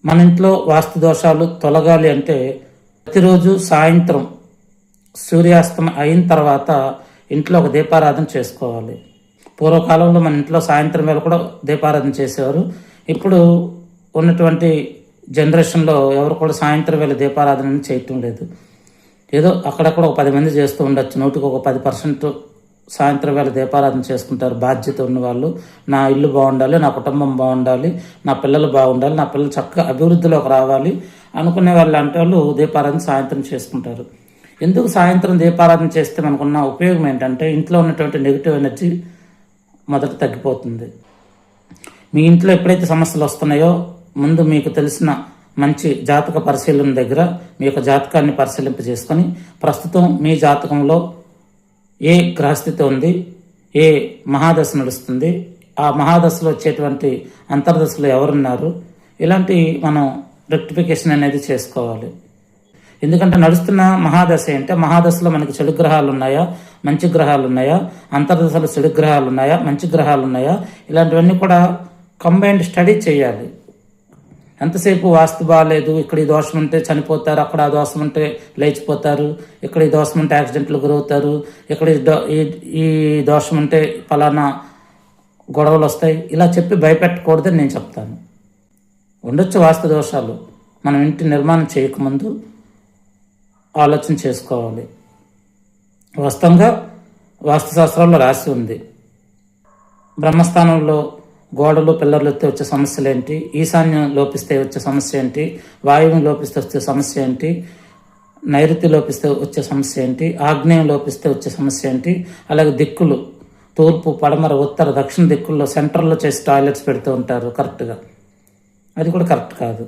మన ఇంట్లో వాస్తు దోషాలు తొలగాలి అంటే ప్రతిరోజు సాయంత్రం సూర్యాస్తమయం అయిన తర్వాత ఇంట్లో ఒక దీపారాధన చేసుకోవాలి. పూర్వకాలంలో మన ఇంట్లో సాయంత్రం వేళ కూడా దీపారాధన చేసేవారు. ఇప్పుడు ఉన్నటువంటి జనరేషన్లో ఎవరు కూడా సాయంత్రం వేళ దీపారాధన చేయటం లేదు. ఏదో అక్కడక్కడ ఒక 10 మంది చేస్తూ ఉండొచ్చు, నూటికి ఒక 10% సాయంత్రం వేళ దీపారాధన చేసుకుంటారు బాధ్యత ఉన్న వాళ్ళు. నా ఇల్లు బాగుండాలి, నా కుటుంబం బాగుండాలి, నా పిల్లలు బాగుండాలి, నా పిల్లలు చక్కగా అభివృద్ధిలోకి రావాలి అనుకునే వాళ్ళు అంటే వాళ్ళు దీపారాధన సాయంత్రం చేసుకుంటారు. ఎందుకు సాయంత్రం దీపారాధన చేస్తే మనకున్న ఉపయోగం ఏంటంటే ఇంట్లో ఉన్నటువంటి నెగిటివ్ ఎనర్జీ మొదట తగ్గిపోతుంది. మీ ఇంట్లో ఎప్పుడైతే సమస్యలు వస్తున్నాయో ముందు మీకు తెలిసిన మంచి జాతక పరిశీలన దగ్గర మీ యొక్క జాతకాన్ని పరిశీలింప చేసుకొని ప్రస్తుతం మీ జాతకంలో ఏ గ్రహస్థితి ఉంది, ఏ మహాదశ నడుస్తుంది, ఆ మహాదశలో వచ్చేటువంటి అంతర్దశలో ఎవరున్నారు, ఇలాంటి మనం రెక్టిఫికేషన్ అనేది చేసుకోవాలి. ఎందుకంటే నడుస్తున్న మహాదశ అంటే మహాదశలో మనకి చెడు గ్రహాలు ఉన్నాయా, మంచి గ్రహాలు ఉన్నాయా, అంతర్దశలో చెడు గ్రహాలు ఉన్నాయా, మంచి గ్రహాలు ఉన్నాయా, ఇలాంటివన్నీ కూడా కంబైన్డ్ స్టడీ చేయాలి. ఎంతసేపు వాస్తు బాగాలేదు, ఇక్కడ ఈ దోషం ఉంటే చనిపోతారు, అక్కడ ఆ దోషం ఉంటే లేచిపోతారు, ఇక్కడ ఈ దోషం ఉంటే యాక్సిడెంట్లు గురవుతారు, ఇక్కడ ఈ దోషం ఉంటే ఫలానా గొడవలు వస్తాయి, ఇలా చెప్పి భయపెట్టకూడదని నేను చెప్తాను. ఉండొచ్చు వాస్తు దోషాలు, మనం ఇంటి నిర్మాణం చేయకముందు ఆలోచన చేసుకోవాలి. వాస్తవంగా వాస్తుశాస్త్రంలో రాసి ఉంది, బ్రహ్మస్థానంలో గోడలు పిల్లర్లు ఎత్తే వచ్చే సమస్యలు ఏంటి, ఈశాన్యం లోపిస్తే వచ్చే సమస్య ఏంటి, వాయువు లోపిస్తే వచ్చే సమస్య ఏంటి, నైరుతి లోపిస్తే వచ్చే సమస్య ఏంటి, ఆగ్నేయం లోపిస్తే వచ్చే సమస్య ఏంటి, అలాగే దిక్కులు తూర్పు పడమర ఉత్తర దక్షిణ దిక్కుల్లో సెంటర్లో చేసి టాయిలెట్స్ పెడుతూ ఉంటారు కరెక్ట్గా, అది కూడా కరెక్ట్ కాదు.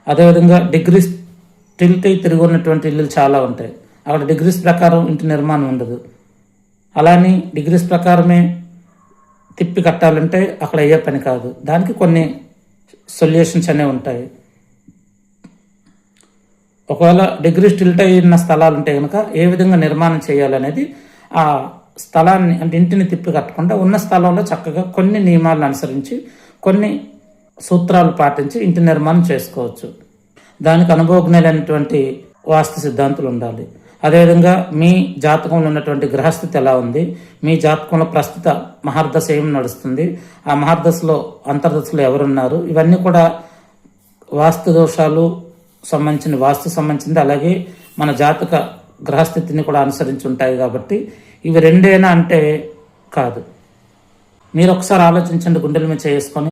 అదేవిధంగా డిగ్రీస్ టిల్ట్ తిరిగి ఉన్నటువంటి ఇల్లులు చాలా ఉంటాయి, అక్కడ డిగ్రీస్ ప్రకారం ఇంటి నిర్మాణం ఉండదు. అలానే డిగ్రీస్ ప్రకారమే తిప్పి కట్టాలంటే అక్కడ అయ్యే పని కాదు, దానికి కొన్ని సొల్యూషన్స్ అనేవి ఉంటాయి. ఒకవేళ డిగ్రీస్ టిల్ట్ అయిన స్థలాలు ఉంటే కనుక ఏ విధంగా నిర్మాణం చేయాలనేది ఆ స్థలాన్ని అంటే ఇంటిని తిప్పి కట్టకుండా ఉన్న స్థలంలో చక్కగా కొన్ని నియమాలను అనుసరించి కొన్ని సూత్రాలు పాటించి ఇంటి నిర్మాణం చేసుకోవచ్చు. దానికి అనుభవజ్ఞులైనటువంటి వాస్తు సిద్ధాంతులు ఉండాలి. అదేవిధంగా మీ జాతకంలో ఉన్నటువంటి గ్రహస్థితి ఎలా ఉంది, మీ జాతకంలో ప్రస్తుత మహర్దశ ఏం నడుస్తుంది, ఆ మహర్దశలో అంతర్దశలో ఎవరున్నారు, ఇవన్నీ కూడా వాస్తు దోషాలు సంబంధించింది, అలాగే మన జాతక గ్రహస్థితిని కూడా అనుసరించి ఉంటాయి. కాబట్టి ఇవి రెండేనా అంటే కాదు. మీరు ఒకసారి ఆలోచించండి, గుండెల మీద చేసుకొని.